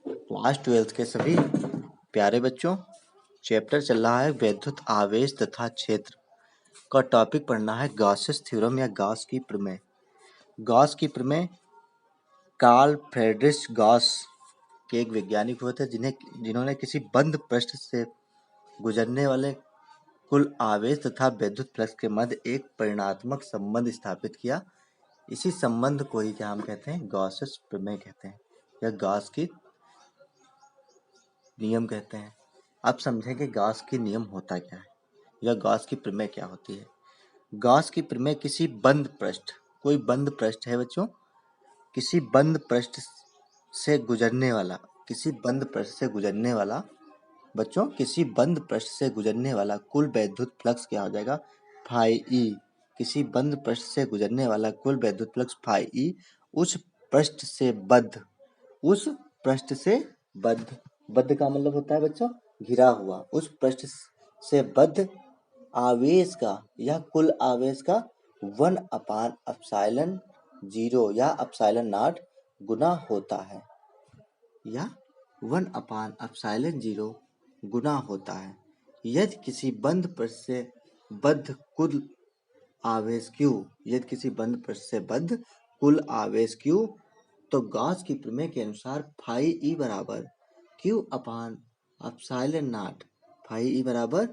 Class 12 के सभी प्यारे बच्चों, चैप्टर चल रहा है वैद्युत आवेश तथा क्षेत्र का। टॉपिक पढ़ना है गॉसेस थ्योरम या गॉस की प्रमेय। गॉस की प्रमेय कार्ल फ्रेडरिक गॉस के एक वैज्ञानिक हुए थे जिन्होंने किसी बंद पृष्ठ से गुजरने वाले कुल आवेश तथा वैद्युत फ्लक्स के मध्य एक परिणामात्मक संबंध स्थापित किया। इसी संबंध को ही क्या हम कहते हैं? गॉसेस प्रमेय कहते हैं या गॉस की नियम कहते हैं। अब समझेंगे गॉस की नियम होता क्या है या गॉस की प्रमेय क्या होती है। गॉस की प्रमेय किसी बंद पृष्ठ, कोई बंद पृष्ठ है बच्चों, किसी बंद पृष्ठ से गुजरने वाला, किसी बंद पृष्ठ से गुजरने वाला बच्चों, किसी बंद पृष्ठ से गुजरने वाला कुल वैद्युत फ्लक्स क्या हो जाएगा? Phi E. किसी बंद पृष्ठ से गुजरने वाला कुल वैद्युत फ्लक्स फाई ई उस पृष्ठ से बद्ध, उस पृष्ठ से बद्ध, बद्ध का मतलब होता है बच्चों घिरा हुआ, उस पृष्ठ से बद्ध आवेश का या कुल आवेश का 1/ε0 या ε0 गुना होता है, या 1/ε0 गुना होता है। यदि किसी बंद पृष्ठ से बद्ध कुल आवेश Q, यदि किसी बंद पृष्ठ से बद्ध कुल आवेश Q, तो गॉस की प्रमेय के अनुसार फाई ई बराबर Q/ε0, फाई ई बराबर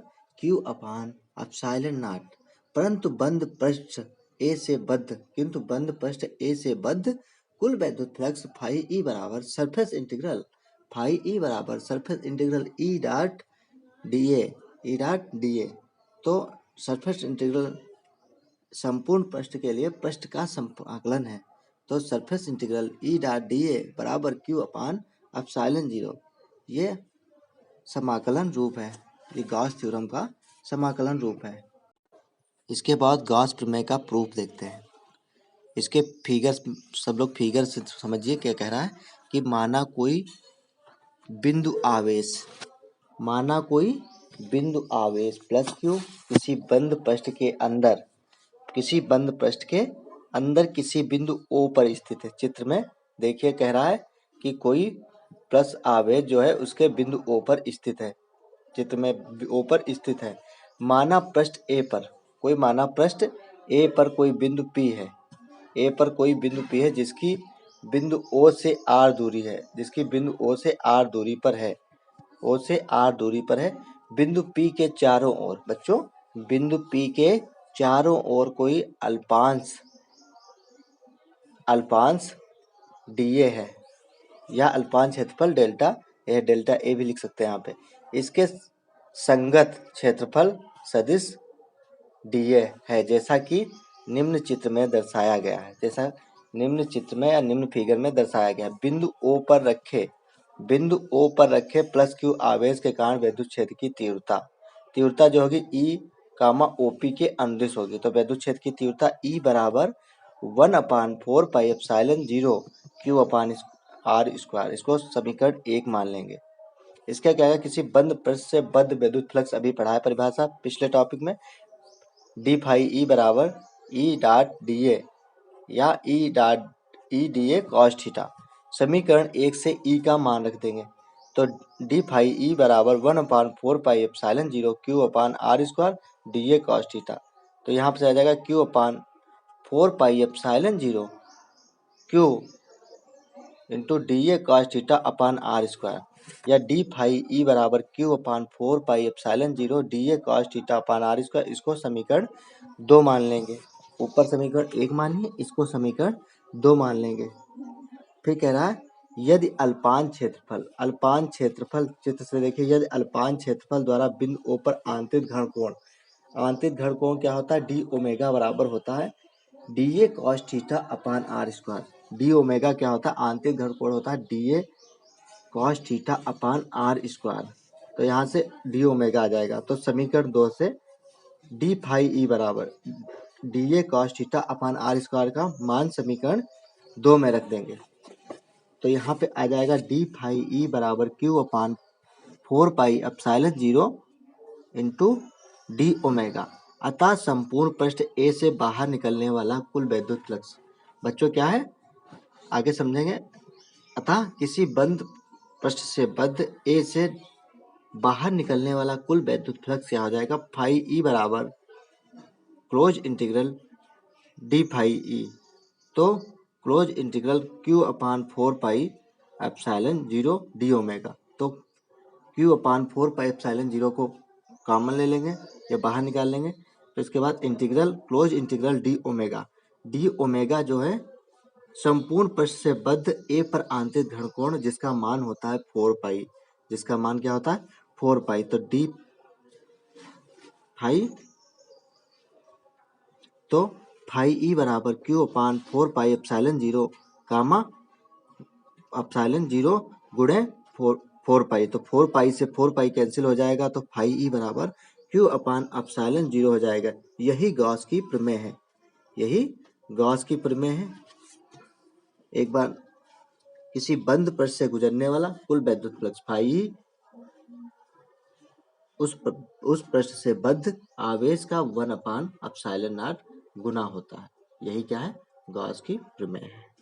Q/ε0। परंतु बंद पृष्ठ ए से बद्ध कुल वैद्युत फ्लक्स फाई ई बराबर surface integral E dot D A. तो सरफेस इंटीग्रल संपूर्ण पृष्ठ के लिए पृष्ठ का समाकलन है। तो surface integral E dot D A बराबर Q/ε0, ये समाकलन रूप है, ये गॉस थ्योरम का समाकलन रूप है। इसके बाद गॉस प्रमेय का प्रूफ देखते हैं। इसके फिगर्स, सब लोग फिगर से समझिए क्या कह रहा है कि माना कोई बिंदु आवेश प्लस Q किसी बंद पृष्ठ के अंदर, किसी बंद पृष्ठ के अंदर किसी बिंदु O पर स्थित है। चित्र में देखिए कह रहा है कि कोई प्लस आवेश जो है उसके बिंदु O पर स्थित है, चित्र में O पर स्थित है। माना पृष्ठ A पर, कोई माना पृष्ठ A पर कोई बिंदु P है, A पर कोई बिंदु P है जिसकी बिंदु O से R दूरी है, जिसकी बिंदु O से R दूरी पर है, O से R दूरी पर है। बिंदु P के चारों ओर बच्चों, बिंदु P के चारों ओर कोई अल्पांश dA है या अल्पांश क्षेत्रफल डेल्टा ए भी लिख सकते हैं यहाँ पे। इसके संगत क्षेत्रफल सदिश dA है, जैसा कि निम्न चित्र में दर्शाया गया है, जैसा निम्न चित्र में या निम्न फिगर में दर्शाया गया है। बिंदु O पर रखे प्लस Q आवेश के कारण वैद्युत क्षेत्र की तीव्रता जो होगी E, OP के अनुदिश होगी। तो वैद्युत क्षेत्र की तीव्रता E बराबर 1/4πε0 Q/r²। इसको समीकरण 1 मान लेंगे। इसका क्या है? किसी बंद पृष्ठ से बद्ध वैद्युत फ्लक्स अभी पढ़ा है परिभाषा पिछले टॉपिक में, डी फाई ई बराबर ई डॉट डी ए या E D A cos theta. समीकरण 1 से ई का मान रख देंगे, तो डी फाई ई बराबर 1/4πε0 Q/r² D A cos theta. तो यहाँ पर आ जाएगा Q/4πε0 Q into D A cos theta upon r², या डी फाई ई बराबर Q/4πε0 D A cos theta upon r²। इसको समीकरण 2 मान लेंगे। ऊपर समीकरण 1 मानिए, इसको समीकरण 2 मान लेंगे। फिर कह रहा है यदि अल्पांश क्षेत्रफल चित्र से देखिए, यदि अल्पांश क्षेत्रफल द्वारा बिंदु O पर आंतरिक घर्ण कोण क्या होता है? डी ओमेगा बराबर होता है D A cos theta upon r²। D omega क्या होता है? आंतरिक घर्ण कोण होता है D A cos theta upon r²। तो यहाँ से डी ओमेगा आ जाएगा। तो समीकरण 2 से डी फाई ई बराबर D A cos theta upon r² का मान समीकरण 2 में रख देंगे। तो यहाँ पे आ जाएगा डी फाई ई बराबर Q/4πε0 इंटू डी ओमेगा। अतः संपूर्ण पृष्ठ ए से बाहर निकलने वाला कुल वैद्युत फ्लक्स बच्चों क्या है? आगे समझेंगे। अतः किसी बंद पृष्ठ से बद्ध ए से बाहर निकलने वाला कुल वैद्युत फ्लक्स क्या हो जाएगा, फाई ई बराबर close integral d phi E. तो close integral q upon 4 pi epsilon 0 d omega. तो क्यू अपान 4 पाई एप्सिलॉन 0 को कॉमन ले लेंगे या बाहर निकाल लेंगे। तो इसके बाद integral close integral D omega जो है संपूर्ण पृष्ठ से बद्ध ए पर आंतरिक घन कोण जिसका मान होता है 4 पाई, जिसका मान क्या होता है 4 पाई। तो डी फाई, तो फाई ई बराबर क्यू अपान 4 पाई एप्सिलॉन 0 कामा एप्सिलॉन 0 गुणे 4 पाई। तो 4 पाई से 4 पाई कैंसिल हो जाएगा, तो फाई ई बराबर क्यू अपान एप्सिलॉन 0 हो जाएगा। यही गॉस की प्रमेय है, यही गॉस की प्रमेय है। एक बार किसी बंद पृष्ठ से गुजरने वाला कुल वैद्युत फ्लक्स फाई ई उस पृष्ठ से बद्ध आवेश का 1 अपान एप्सिलॉन नॉट गुना होता है। यही क्या है, गॉस की प्रमेय है।